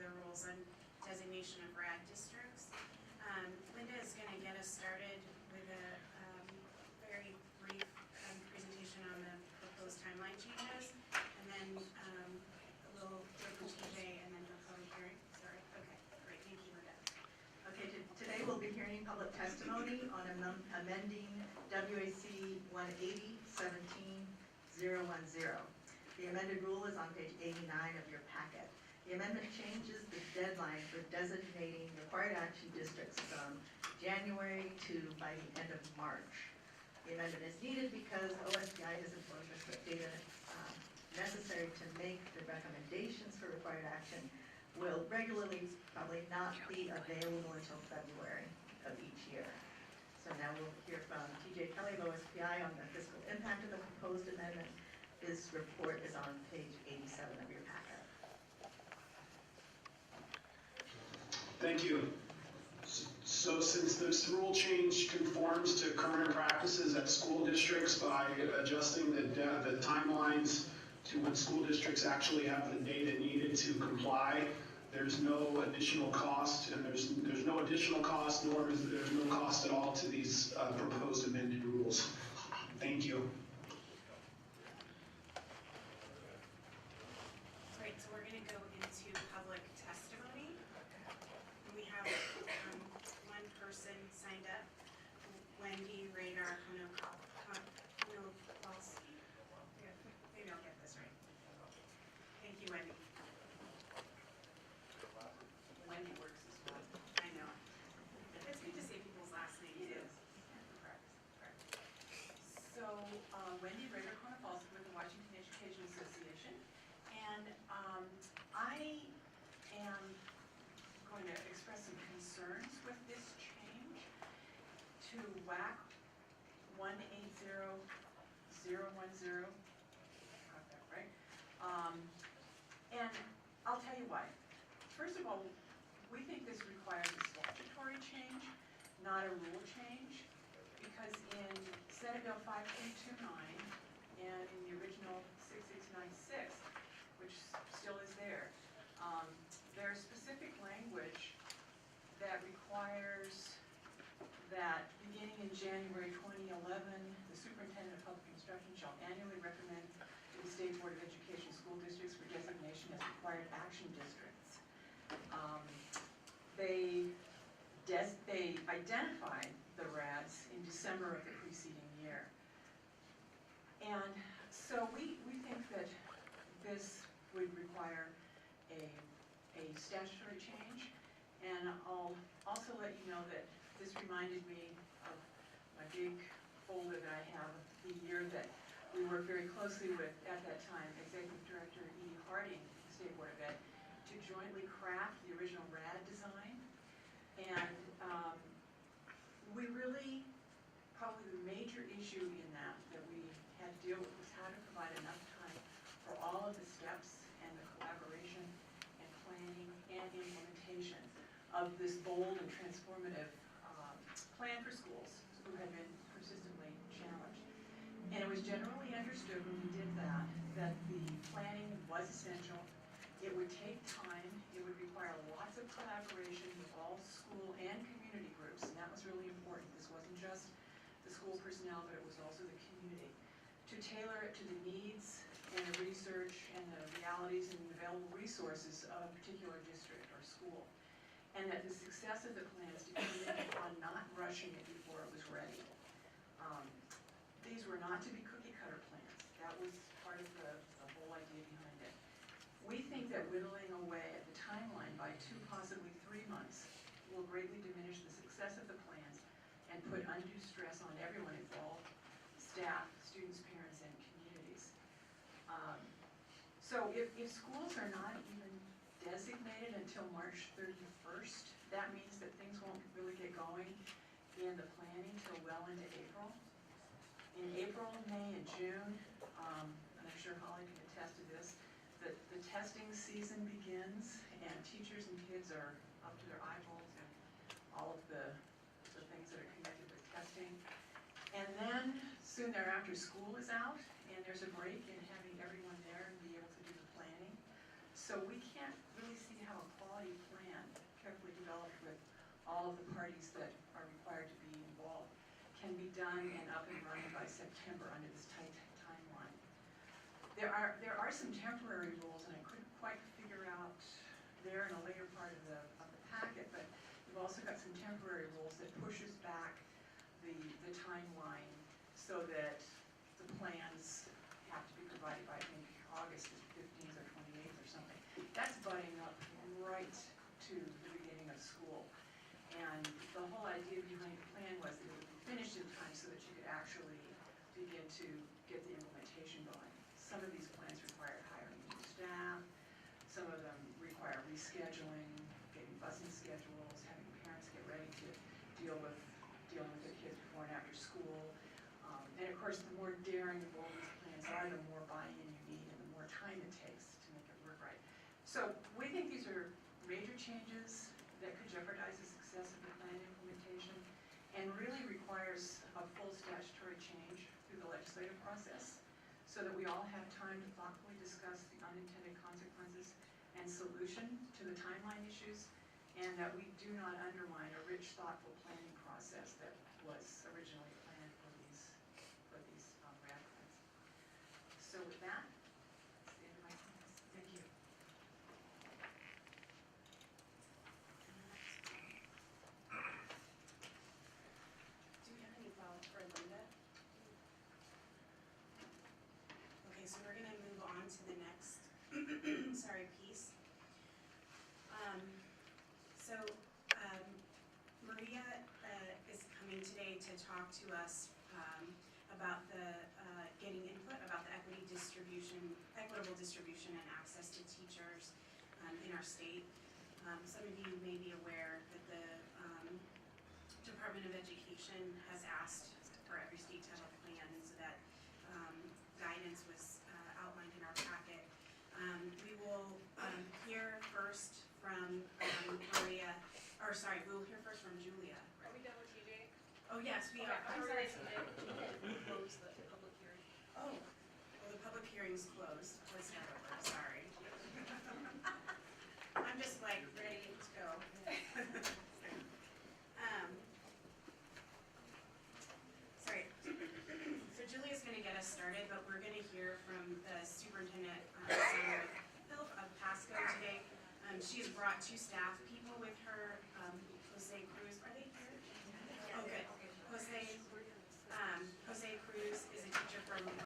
the rules on designation of RAD districts. Linda is going to get us started with a very brief presentation on the proposed timeline changes, and then we'll go to TJ and then do a public hearing. Sorry. Okay, great. Thank you, Linda. Okay, today we'll be hearing public testimony on amending WAC 180-17-010. The amended rule is on page 89 of your packet. The amendment changes the deadline for designating required action districts from January to by the end of March. The amendment is needed because OSPI has informed us that data necessary to make the recommendations for required action will regularly probably not be available until February of each year. So now we'll hear from TJ Kelly of OSPI on the fiscal impact of the proposed amendment. His report is on page 87 of your packet. Thank you. So since this rule change conforms to current practices at school districts by adjusting the timelines to when school districts actually have the data needed to comply, there's no additional cost, and there's no additional cost, nor is there's no cost at all to these proposed amended rules. Thank you. Great, so we're going to go into public testimony. We have one person signed up, Wendy Radar Konopolsky. Maybe I'll get this right. Thank you, Wendy. Wendy works as well. I know. It's good to say people's last names. It is. Correct. So Wendy Radar Konopolsky with the Washington Education Association, and I am going to express some concerns with this change to WAC 180-010. Got that right? And I'll tell you why. First of all, we think this requires a statutory change, not a rule change, because in Senate Bill 5329 and in the original 6696, which still is there, there's specific language that requires that beginning in January 2011, the superintendent of public instruction shall annually recommend to the State Board of Education school districts for designation as required action districts. They identified the RADs in December of the preceding year. And so we think that this would require a statutory change. And I'll also let you know that this reminded me of my big folder that I have, the year that we worked very closely with, at that time, Executive Director Edie Harding, State Board of Ed, to jointly craft the original RAD design. And we really, probably the major issue in that we had to deal with was how to provide enough time for all of the steps and the collaboration and planning and implementation of this bold and transformative plan for schools who had been persistently challenged. And it was generally understood when we did that the planning was essential. It would take time. It would require lots of collaboration with all school and community groups, and that was really important. This wasn't just the school personnel, but it was also the community. To tailor it to the needs and the research and the realities and the available resources of a particular district or school. And that the success of the plans depended on not rushing it before it was ready. These were not to be cookie cutter plans. That was part of the whole idea behind it. We think that whittling away at the timeline by 2, possibly 3 months will greatly diminish the success of the plans and put undue stress on everyone involved, staff, students, parents, and communities. So if schools are not even designated until March 31st, that means that things won't really get going in the planning till well into April. In April, May, and June, and I'm sure Holly can attest to this, the testing season begins, and teachers and kids are up to their eyeballs in all of the things that are connected with testing. And then soon thereafter, school is out, and there's a break in having everyone there and be able to do the planning. So we can't really see how a quality municipality plan, carefully developed with all of the parties that are required to be involved, can be done and up and running by September under this tight timeline. There are some temporary rules, and I couldn't quite figure out there in a later part of the packet, but we've also got some temporary rules that pushes back the timeline so that the plans have to be provided by, I think, August 15th or 28th or something. That's butting up right to the beginning of school. And the whole idea behind the plan was that it would be finished in time so that you could actually begin to get the implementation going. Some of these plans require hiring new staff. Some of them require rescheduling, getting busing schedules, having parents get ready to dealing with their kids before and after school. And of course, the more daring and bold these plans are, the more buy-in you need and the more time it takes to make it work right. So we think these are major changes that could jeopardize the success of the plan implementation and really requires a full statutory change through the legislative process so that we all have time to thoughtfully discuss the unintended consequences and solution to the timeline issues, and that we do not undermine a rich, thoughtful planning process that was originally planned for these RAD plans. So with that, that's the end of my comments. Thank you. Do we have any follow-up for Linda? Okay, so we're gonna move on to the next, sorry, piece. Maria is coming today to talk to us about getting input about the equitable distribution and access to teachers in our state. Some of you may be aware that the Department of Education has asked for every state to have a plan, and so that guidance was outlined in our packet. We will hear first from Maria, we'll hear first from Julia. Are we done with TJ? Oh, yes, we are. I'm sorry, so then we close the public hearing. Oh, well, the public hearing's closed. Let's start over, sorry. I'm just like ready to go. Sorry. So Julia's gonna get us started, but we're gonna hear from the superintendent, Philip of Pasco today. She's brought 2 staff people with her